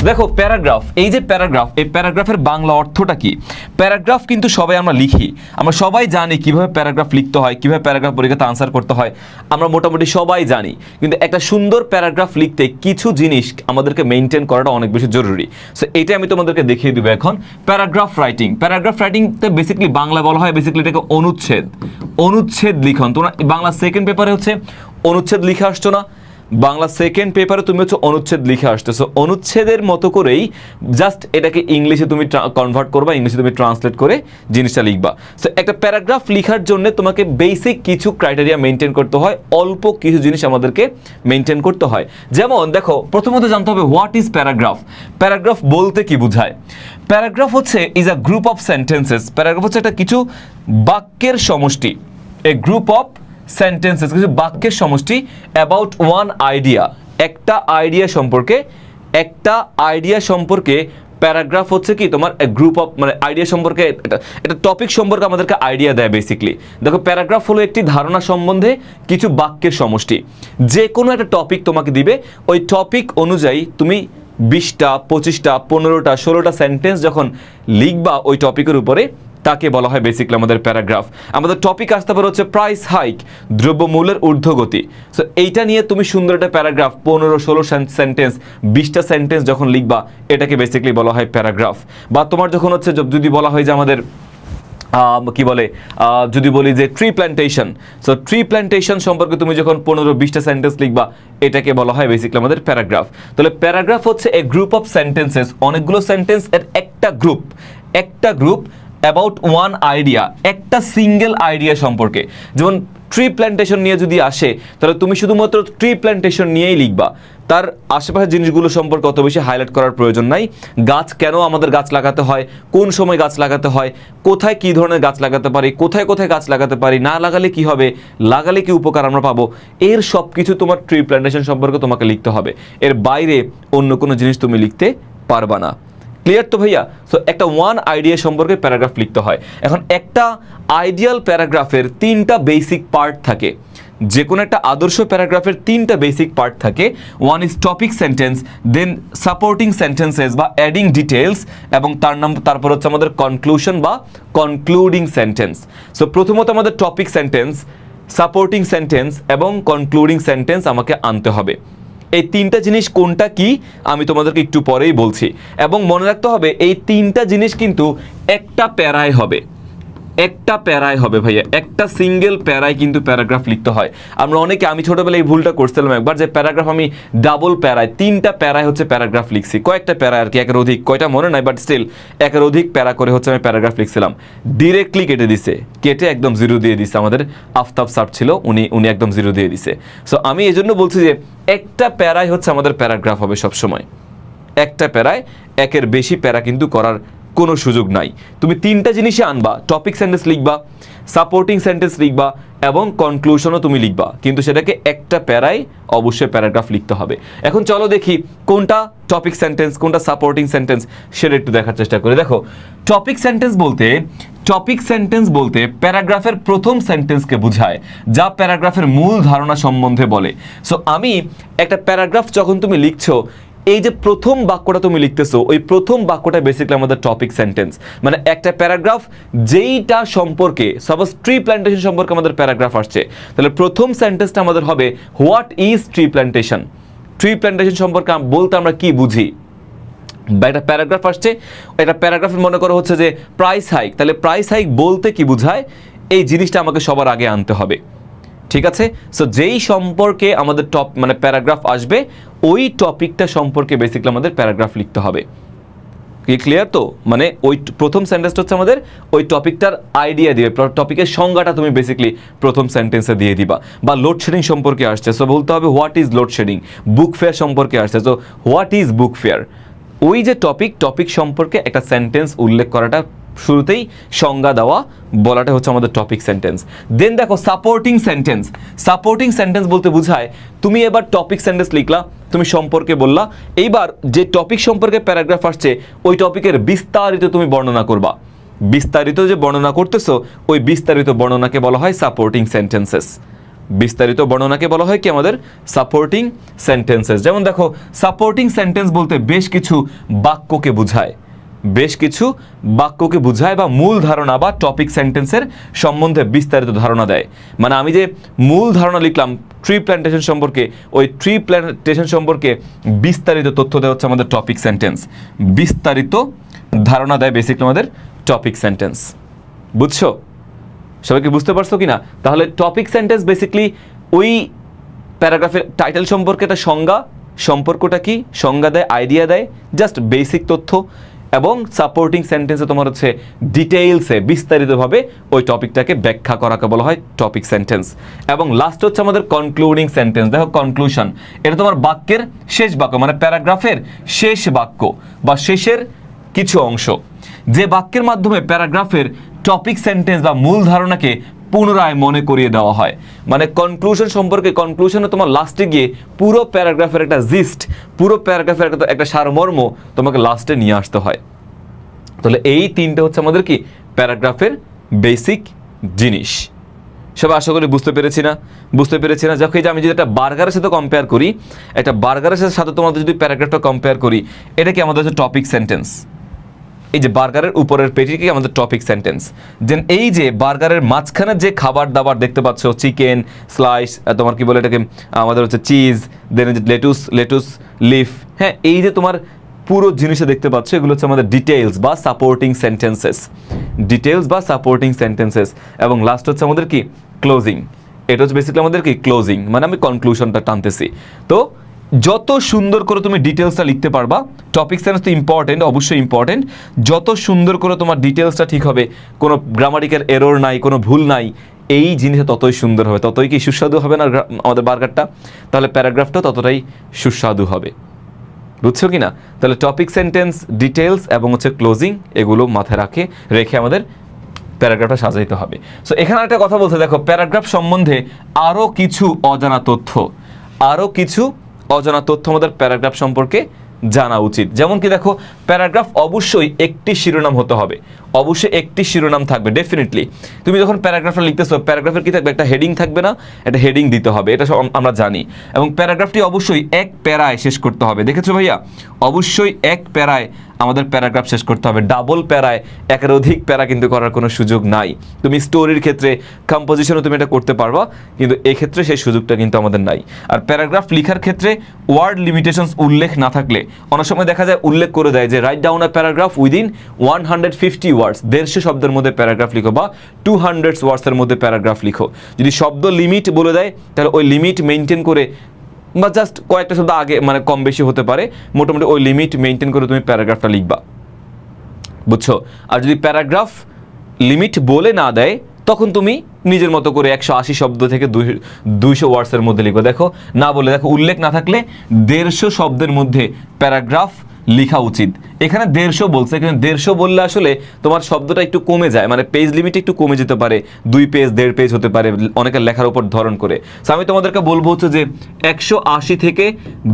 দেখো প্যারাগ্রাফ, এই যে প্যারাগ্রাফ, এই প্যারাগ্রাফের বাংলা অর্থটা কি? প্যারাগ্রাফ কিন্তু সবাই আমরা লিখি, আমরা সবাই জানি কিভাবে প্যারাগ্রাফ লিখতে হয়, কিভাবে প্যারাগ্রাফ পরীক্ষাতে আনসার করতে হয়, আমরা মোটামুটি সবাই জানি। কিন্তু একটা সুন্দর প্যারাগ্রাফ লিখতে কিছু জিনিস আমাদেরকে মেনটেন করাটা অনেক বেশি জরুরি। সো এটা আমি তোমাদেরকে দেখিয়ে দেবো এখন। প্যারাগ্রাফ রাইটিং, প্যারাগ্রাফ রাইটিংতে বেসিক্যালি বাংলা বলা হয় বেসিক্যালি এটাকে অনুচ্ছেদ, অনুচ্ছেদ লিখন। তোমরা বাংলা সেকেন্ড পেপারে হচ্ছে অনুচ্ছেদ লিখে আসছো না, বাংলা সেকেন্ড পেপারে তুমি হচ্ছে অনুচ্ছেদ লিখে আসতেছো, অনুচ্ছেদের মতো করেই জাস্ট এটাকে ইংলিশে তুমি কনভার্ট করবা, ইংলিশে তুমি ট্রান্সলেট করে জিনিসটা লিখবা। সো একটা প্যারাগ্রাফ লেখার জন্য তোমাকে বেসিক কিছু ক্রাইটেরিয়া মেনটেন করতে হয়, অল্প কিছু জিনিস আমাদেরকে মেনটেন করতে হয়। যেমন দেখো, প্রথমত জানতে হবে হোয়াট ইজ প্যারাগ্রাফ। প্যারাগ্রাফ বলতে কি বোঝায়? প্যারাগ্রাফ হচ্ছে is a group of sentences. Paragraph হচ্ছে একটা কিছু বাক্যের সমষ্টি, এ গ্রুপ অফ সেন্টেন্সেস, কিছু বাক্যের সমষ্টি অ্যাবাউট ওয়ান আইডিয়া, একটা আইডিয়া সম্পর্কে, একটা আইডিয়া সম্পর্কে প্যারাগ্রাফ হচ্ছে কি তোমার গ্রুপ অফ, মানে আইডিয়া সম্পর্কে, এটা টপিক সম্পর্কে আমাদেরকে আইডিয়া দেয় বেসিক্যালি। দেখো প্যারাগ্রাফ হলো একটি ধারণা সম্বন্ধে কিছু বাক্যের সমষ্টি। যে কোনো একটা টপিক তোমাকে দিবে, ওই টপিক অনুযায়ী তুমি 20টা 25টা 15টা 16টা সেন্টেন্স যখন লিখবা ওই টপিকের উপরে, তাকে বলা হয় বেসিক্যালি আমাদের প্যারাগ্রাফ। আমাদের টপিক আসতে পারে হচ্ছে প্রাইস হাইক, দ্রব্যমূল্যের ঊর্ধ্বগতি। সো এইটা নিয়ে তুমি সুন্দর একটা প্যারাগ্রাফ 15-16 সেন্টেন্স 20টা সেন্টেন্স যখন লিখবা, এটাকে বেসিক্যালি বলা হয় প্যারাগ্রাফ। বা তোমার যখন হচ্ছে যদি বলা হয় যে আমাদের কি বলে, যদি বলি যে tree plantation, so tree plantation সম্পর্কে তুমি যখন 15-20টা সেন্টেন্স লিখবা, এটাকে বলা হয় বেসিক্যালি আমাদের প্যারাগ্রাফ। তাহলে প্যারাগ্রাফ হচ্ছে এ গ্রুপ অফ সেন্টেন্সেস, অনেকগুলো সেন্টেন্স এর একটা গ্রুপ, একটা গ্রুপ অ্যাবাউট ওয়ান আইডিয়া, একটা সিঙ্গেল আইডিয়া সম্পর্কে। যেমন ট্রি প্ল্যান্টেশন নিয়ে যদি আসে, তাহলে তুমি শুধুমাত্র ট্রি প্ল্যান্টেশন নিয়েই লিখবা, তার আশেপাশের জিনিসগুলো সম্পর্কে অত বেশি হাইলাইট করার প্রয়োজন নাই। গাছ কেন আমাদের গাছ লাগাতে হয়, কোন সময় গাছ লাগাতে হয়, কোথায় কী ধরনের গাছ লাগাতে পারি, কোথায় কোথায় গাছ লাগাতে পারি, না লাগালে কি হবে, লাগালে কি উপকার আমরা পাবো, এর সব কিছু তোমার ট্রি প্ল্যান্টেশন সম্পর্কে তোমাকে লিখতে হবে। এর বাইরে অন্য কোনো জিনিস তুমি লিখতে পারবা না। ক্লিয়ার তো ভাইয়া? সো একটা ওয়ান আইডিয়া সম্পর্কে প্যারাগ্রাফ লিখতে হয়। এখন একটা আইডিয়াল প্যারাগ্রাফের 3টা বেসিক পার্ট থাকে। যে কোনো একটা আদর্শ প্যারাগ্রাফের 3টা বেসিক পার্ট থাকে। One is topic sentence, then supporting sentences বা অ্যাডিং ডিটেলস, এবং তারপর হচ্ছে আমাদের কনক্লুশন বা কনক্লুডিং সেন্টেন্স। সো প্রথমত আমাদের টপিক সেন্টেন্স, সাপোর্টিং সেন্টেন্স এবং কনক্লুডিং সেন্টেন্স আমাকে আনতে হবে। এই 3টা জিনিস কোনটা কি আমি তোমাদেরকে একটু পরেই বলছি। এবং মনে রাখতে হবে এই 3টা জিনিস কিন্তু একটা প্যারায় হবে, একটা প্যারায় হবে ভাইয়া, একটা সিঙ্গেল প্যারায় কিন্তু প্যারাগ্রাফ লিখতে হয়। আমরা অনেকে, আমি ছোটবেলায় এই ভুলটা করছিলাম একবার, যে প্যারাগ্রাফ আমি ডাবল প্যারায়, 3টা প্যারায় হচ্ছে প্যারাগ্রাফ লিখছি, কয়েকটা প্যারা আর কি, একের অধিক, কয়টা মনে নাই, বাট স্টিল একের অধিক প্যারা করে হচ্ছে আমি প্যারাগ্রাফ লিখছিলাম। ডিরেক্টলি কেটে দিছে, কেটে একদম 0 দিয়ে দিছে। আমাদের আফতাব স্যার ছিল, উনি একদম 0 দিয়ে দিছে। সো আমি এই জন্য বলছি যে একটা প্যারায় হচ্ছে আমাদের প্যারাগ্রাফ হবে সবসময়, একটা প্যারায়, একের বেশি প্যারা কিন্তু করার কোনো সুযোগ নাই। তুমি 3টা জিনিসই আনবা, টপিক সেন্টেন্স লিখবা, সাপোর্টিং সেন্টেন্স লিখবা এবং কনক্লুশনও তুমি লিখবা, কিন্তু সেটাকে একটা প্যারায় অবশ্যই প্যারাগ্রাফ লিখতে হবে। এখন চলো দেখি কোনটা টপিক সেন্টেন্স, কোনটা সাপোর্টিং সেন্টেন্স, সেটা একটু দেখার চেষ্টা করি। দেখো টপিক সেন্টেন্স বলতে প্যারাগ্রাফের প্রথম সেন্টেন্সকে বোঝায়, যা প্যারাগ্রাফের মূল ধারণা সম্বন্ধে বলে। সো আমি একটা প্যারাগ্রাফ যখন তুমি লিখছো, এই যে প্রথম বাক্যটা তুমি লিখতেছো, ওই প্রথম বাক্যটা বেসিক্যালি আমাদের টপিক সেন্টেন্স। মানে একটা প্যারাগ্রাফ যেইটা সম্পর্কে, সাপোজ ট্রি প্ল্যান্টেশন সম্পর্কে আমাদের প্যারাগ্রাফ আসছে, তাহলে প্রথম সেন্টেন্সটা আমাদের হবে what is tree plantation. Tree plantation সম্পর্কে বলতে আমরা কি বুঝি, বা একটা প্যারাগ্রাফ আসছে, এটা প্যারাগ্রাফে মনে করো হচ্ছে যে প্রাইস হাইক, তাহলে প্রাইস হাইক বলতে কি বোঝায়, এই জিনিসটা আমাকে সবার আগে আনতে হবে। ঠিক আছে? সো যেই সম্পর্কে আমাদের মানে প্যারাগ্রাফ আসবে, ওই টপিকটা সম্পর্কে বেসিক্যালি আমাদের প্যারাগ্রাফ লিখতে হবে। কি ক্লিয়ার তো? মানে ওই প্রথম সেন্টেন্সটা হচ্ছে আমাদের ওই টপিকটার আইডিয়া দিবে, টপিকের সংজ্ঞাটা তুমি বেসিক্যালি প্রথম সেন্টেন্সে দিয়ে দিবা। বা লোডশেডিং সম্পর্কে আসছে, সো বলতে হবে what is load shedding. Book fair সম্পর্কে আসছে, so what is book fair. ওই যে টপিক সম্পর্কে একটা সেন্টেন্স উল্লেখ করাটা, শুরুতেই সংজ্ঞা দেওয়া, বলাটা হচ্ছে আমাদের টপিক সেন্টেন্স। দেন দেখো সাপোর্টিং সেন্টেন্স বলতে বোঝায় তুমি এবার টপিক সেন্টেন্স লিখলা, তুমি সম্পর্কে বললা, এইবার যে টপিক সম্পর্কে প্যারাগ্রাফ আসছে ওই টপিকের বিস্তারিত তুমি বর্ণনা করবা। বিস্তারিত যে বর্ণনা করতেছো, ওই বিস্তারিত বর্ণনাকে বলা হয় সাপোর্টিং সেন্টেন্সেস। বিস্তারিত বর্ণনাকে বলা হয় কি আমাদের সাপোর্টিং সেন্টেন্সেস। যেমন দেখো সাপোর্টিং সেন্টেন্স বলতে বেশ কিছু বাক্যকে বোঝায়, বেশ কিছু বাক্যকে বোঝায় বা মূল ধারণা বা টপিক সেন্টেন্সের সম্বন্ধে বিস্তারিত ধারণা দেয়। মানে আমি যে মূল ধারণা লিখলাম ট্রি প্ল্যান্টেশন সম্পর্কে, ওই ট্রি প্ল্যান্টেশন সম্পর্কে বিস্তারিত তথ্য দেওয়া হচ্ছে আমাদের টপিক সেন্টেন্স। বিস্তারিত ধারণা দেয় বেসিক্যালি আমাদের টপিক সেন্টেন্স। বুঝছো? সবাইকে বুঝতে পারছো কি না? তাহলে টপিক সেন্টেন্স বেসিক্যালি ওই প্যারাগ্রাফের টাইটেল সম্পর্কে একটা সংজ্ঞা, সম্পর্কটা কি সংজ্ঞা দেয়, আইডিয়া দেয়, জাস্ট বেসিক তথ্য। এবং সাপোর্টিং সেন্টেন্সে তোমার হচ্ছে ডিটেইলসে বিস্তারিতভাবে ওই টপিকটাকে ব্যাখ্যা করাকে বলা হয় টপিক সেন্টেন্স। এবং লাস্ট হচ্ছে আমাদের কনক্লুডিং সেন্টেন্স। দেখো কনক্লুশন, এটা তোমার বাক্যের শেষ বাক্য, মানে প্যারাগ্রাফের শেষ বাক্য বা শেষের কিছু অংশ, যে বাক্যের মাধ্যমে প্যারাগ্রাফের টপিক সেন্টেন্স বা মূল ধারণাকে পুনরায় মনে করিয়ে দেওয়া হয়। মানে কনক্লুশন সম্পর্কে, কনক্লুশনে তোমার লাস্টে গিয়ে পুরো প্যারাগ্রাফের একটা জিস্ট, পুরো প্যারাগ্রাফের একটা সারমর্ম তোমাকে লাস্টে নিয়ে আসতে হয়। তাহলে এই তিনটে হচ্ছে আমাদের কি প্যারাগ্রাফের বেসিক জিনিস। সবাই আশা করি বুঝতে পেরেছি না? বুঝতে পেরেছি না? যখন আমি যদি একটা বার্গারের সাথে কম্পেয়ার করি, একটা বার্গারের সাথে তোমাদের যদি প্যারাগ্রাফটা কম্পেয়ার করি, এটা কি আমাদের হচ্ছে টপিক সেন্টেন্স। এই যে বার্গারের উপরের পেজটি আমাদের টপিক সেন্টেন্স। দেন এই যে বার্গারের মাঝখানে যে খাবার দাবার দেখতে পাচ্ছ, চিকেন স্লাইস, তোমার কি বলে এটাকে, আমাদের হচ্ছে চিজ, দেন লেটুস লিফ, হ্যাঁ, এই যে তোমার পুরো জিনিসে দেখতে পাচ্ছ, এগুলো হচ্ছে আমাদের ডিটেইলস বা সাপোর্টিং সেন্টেন্সেস, ডিটেইলস বা সাপোর্টিং সেন্টেন্সেস। এবং লাস্ট হচ্ছে আমাদের কি ক্লোজিং। এটা হচ্ছে বেসিক্যালি আমাদের কি ক্লোজিং, মানে আমি কনক্লুশনটা টানতেছি। তো যত সুন্দর করে তুমি ডিটেলসটা লিখতে পারবা, টপিক সেন্স তো ইম্পর্টেন্ট, অবশ্যই ইম্পর্টেন্ট, যত সুন্দর করে তোমার ডিটেলসটা ঠিক হবে, কোনো গ্রামাটিক্যাল এরর নাই, কোনো ভুল নাই, এই জিনিসটা ততই সুন্দর হবে, ততই কি সুস্বাদু হবে না আমাদের বার্গারটা, তাহলে প্যারাগ্রাফটা ততটাই সুস্বাদু হবে। বুঝছো কি না? তাহলে টপিক সেন্টেন্স, ডিটেলস এবং হচ্ছে ক্লোজিং, এগুলো মাথায় রেখে আমাদের প্যারাগ্রাফটা সাজাইতে হবে। সো এখানে একটা কথা বলতে, দেখো প্যারাগ্রাফ সম্বন্ধে আরও কিছু অজানা তথ্য আমাদের প্যারাগ্রাফ সম্পর্কে জানা উচিত। যেমন কি দেখো, প্যারাগ্রাফ অবশ্যই একটি শিরোনাম হতে হবে, অবশ্যই একটি শিরোনাম থাকবে ডেফিনেটলি। তুমি যখন প্যারাগ্রাফটা লিখতেছো, প্যারাগ্রাফের কি থাকবে, একটা হেডিং থাকবে না? একটা হেডিং দিতে হবে, এটা আমরা জানি। এবং প্যারাগ্রাফটি অবশ্যই এক প্যারায় শেষ করতে হবে। দেখেছো ভাইয়া? অবশ্যই এক প্যারায় আমাদের প্যারাগ্রাফ শেষ করতে হবে। ডাবল প্যারায়, একের অধিক প্যারা কিন্তু করার কোনো সুযোগ নাই। তুমি স্টোরির ক্ষেত্রে, কম্পোজিশনও তুমি এটা করতে পারবা, কিন্তু এক্ষেত্রে সেই সুযোগটা কিন্তু আমাদের নাই। আর প্যারাগ্রাফ লেখার ক্ষেত্রে ওয়ার্ড লিমিটেশনস উল্লেখ না থাকলে অনেক সময় দেখা যায় উল্লেখ করে দেয় যে write down a paragraph within 150 ওয়ার্ডস, 150 শব্দের মধ্যে প্যারাগ্রাফ লিখো, বা 200 ওয়ার্ডসের মধ্যে প্যারাগ্রাফ লিখো। যদি শব্দ লিমিট বলে দেয়, তাহলে ওই লিমিট মেনটেন করে, বা জাস্ট কয়েকটা শব্দ আগে মানে কম বেশি হতে পারে, মোটামুটি ওই লিমিট মেনটেন করে তুমি প্যারাগ্রাফটা লিখবা। বুঝছো? আর যদি প্যারাগ্রাফ লিমিট বলে না দেয়, তখন তুমি নিজের মতো করে 180 শব্দ থেকে 200 ওয়ার্ডসের মধ্যে লিখো। দেখো না বলে, দেখো উল্লেখ না থাকলে 150 শব্দের মধ্যে প্যারাগ্রাফ লেখা উচিত। এখানে 150 বলছে, এখানে 150 বললে আসলে তোমার শব্দটা একটু কমে যায়, মানে পেজ লিমিট একটু কমে যেতে পারে, 2 পেজ 1.5 পেজ হতে পারে, অনেকের লেখার উপর ধরন করে। সো আমি তোমাদেরকে বলবো হচ্ছে যে 180 থেকে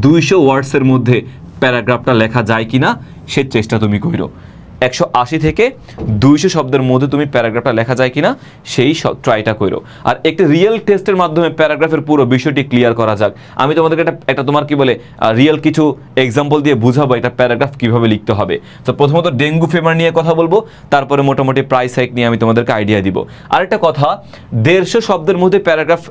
200 ওয়ার্ডসের মধ্যে প্যারাগ্রাফটা লেখা যায় কিনা সে চেষ্টা তুমি করো। 180 থেকে 200 শব্দের মধ্যে তুমি প্যারাগ্রাফটা লেখা যায় কিনা সেই ট্রাইটা করো। আর একটা রিয়েল টেস্টের মাধ্যমে প্যারাগ্রাফের পুরো বিষয়টি ক্লিয়ার করা যাক। আমি তোমাদেরকে একটা তোমার কি বলে রিয়েল কিছু এক্সাম্পল দিয়ে বুঝাবো এটা প্যারাগ্রাফ কিভাবে লিখতে হবে। তো প্রথমত ডেঙ্গু ফিভার নিয়ে কথা বলবো, তারপরে মোটামুটি প্রাইস হাইক নিয়ে আমি তোমাদেরকে আইডিয়া দিব। আরেকটা কথা, 150 শব্দের মধ্যে প্যারাগ্রাফ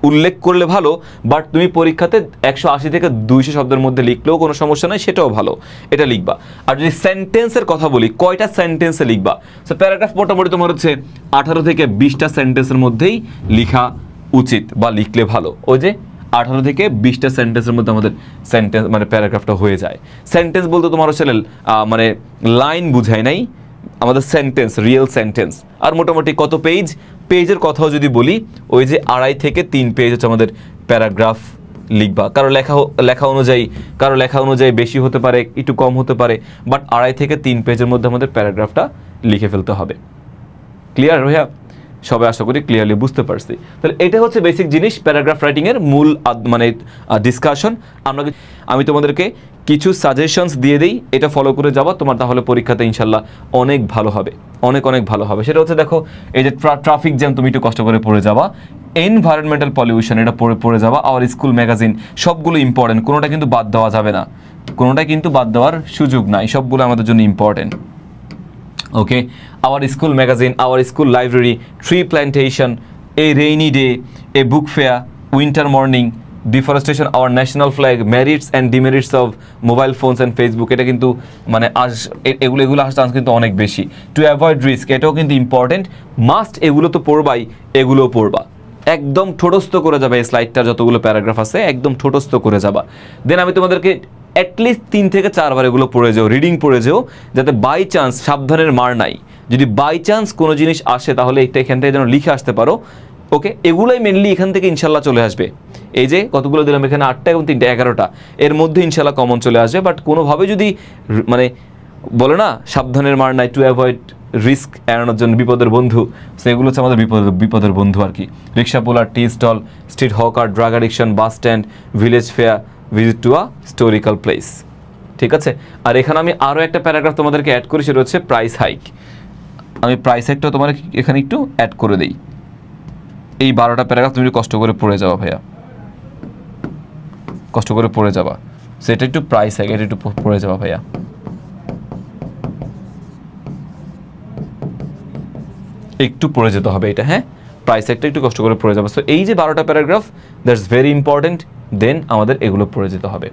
উল্লেখ করলে ভালো, বাট তুমি পরীক্ষাতে 180 থেকে 200 শব্দের মধ্যে লিখলেও কোনো সমস্যা নাই, সেটাও ভালো, এটা লিখবা। আর যদি সেন্টেন্সের কথা বলি, কয়টা সেন্টেন্সে লিখবা? সো প্যারাগ্রাফ মোটামুটি তোমার হচ্ছে 18 থেকে 20টা সেন্টেন্সের মধ্যেই লেখা উচিত বা লিখলে ভালো। ওই যে 18 থেকে 20টা সেন্টেন্সের মধ্যে আমাদের সেন্টেন্স মানে প্যারাগ্রাফটা হয়ে যায়। সেন্টেন্স বলতে তোমার হচ্ছে মানে লাইন বুঝায় নাই, আমাদের সেন্টেন্স, রিয়েল সেন্টেন্স। আর মোটামুটি কত পেজ, পেজের কথাও যদি বলি, ওই যে 2.5 থেকে 3 পেজ হচ্ছে আমাদের প্যারাগ্রাফ লিখবা। কারো লেখা অনুযায়ী বেশি হতে পারে, একটু কম হতে পারে, বাট 2.5 থেকে 3 পেজের মধ্যে আমাদের প্যারাগ্রাফটা লিখে ফেলতে হবে। ক্লিয়ার ভাইয়া? সবাই আশা করি ক্লিয়ারলি বুঝতে পারছি। তাহলে এটা হচ্ছে বেসিক জিনিস প্যারাগ্রাফ রাইটিংয়ের মূল মানে ডিসকাশন। আমি তোমাদেরকে কিছু সাজেশনস দিয়ে দিই, এটা ফলো করে যাবা, তোমার তাহলে পরীক্ষাতে ইনশাল্লাহ অনেক ভালো হবে, অনেক ভালো হবে। সেটা হচ্ছে দেখো, এই যে ট্রাফিক জ্যাম তুমি একটু কষ্ট করে পড়ে যাবা, এনভায়রনমেন্টাল পলিউশন, এটা পড়ে যাবা। আওয়ার স্কুল ম্যাগাজিন, সবগুলো ইম্পর্টেন্ট, কোনোটা কিন্তু বাদ দেওয়া যাবে না, কোনোটা কিন্তু বাদ দেওয়ার সুযোগ নাই, সবগুলো আমাদের জন্য important. Okay, our school magazine, our school library, tree plantation, A rainy day, A book fair, winter morning, deforestation, our national flag, merits and demerits of mobile phones and Facebook, এটা কিন্তু মানে এগুলো আসার চান্স কিন্তু অনেক বেশি। To avoid risk, এটাও কিন্তু ইম্পর্টেন্ট, মাস্ট, এগুলো তো পড়বাই, এগুলোও পড়বা, একদম ঠোঁটস্থ করে যাবে এই স্লাইডটার যতগুলো প্যারাগ্রাফ আছে, একদম ঠোঁটস্থ করে যাবা। দেন আমি তোমাদেরকে অ্যাটলিস্ট 3 থেকে 4 বার এগুলো পড়ে যাও, রিডিং পড়ে যাও, যাতে বাই চান্স, সাবধানের মার নাই, যদি বাই চান্স কোনো জিনিস আসে তাহলে এটা এখান থেকে যেন লিখে আসতে পারো। ওকে, এগুলোই মেনলি এখান থেকে ইনশাল্লাহ চলে আসবে। এই যে কতগুলো দিলাম এখানে, 8টা এবং 3টা 11টা, এর মধ্যে ইনশাল্লাহ কমন চলে আসবে। বাট কোনোভাবে যদি মানে বলে না সাবধানের মার নাই, টু অ্যাভয়েড রিস্ক, এড়ানোর জন্য বিপদের বন্ধু, সেগুলো হচ্ছে আমাদের বিপদের বন্ধু আর কি। Rickshaw puller, tea stall, street hawker, drug addiction, bus stand, village fair, visit to a historical place. ঠিক আছে, আর এখানে আমি আরও একটা প্যারাগ্রাফ তোমাদেরকে অ্যাড করি, সেটা হচ্ছে প্রাইস হাইক। আমি প্রাইস হাইকটা তোমার এখানে একটু অ্যাড করে দিই। এই 12টা প্যারাগ্রাফ তুমি কষ্ট করে পড়ে যাবা ভাইয়া, কষ্ট করে পড়ে যাবা, সেটা একটু প্রাইস হাইক, এটা একটু পড়ে যাবা ভাইয়া, একটু পড়ে যেতে হবে এটা। হ্যাঁ, প্রাইস একটা একটু কষ্ট করে পড়ে যাবে। সো এই যে 12টা প্যারাগ্রাফ, দ্যাটস ভেরি ইম্পর্টেন্ট, দেন আমাদের এগুলো পড়ে যেতে হবে।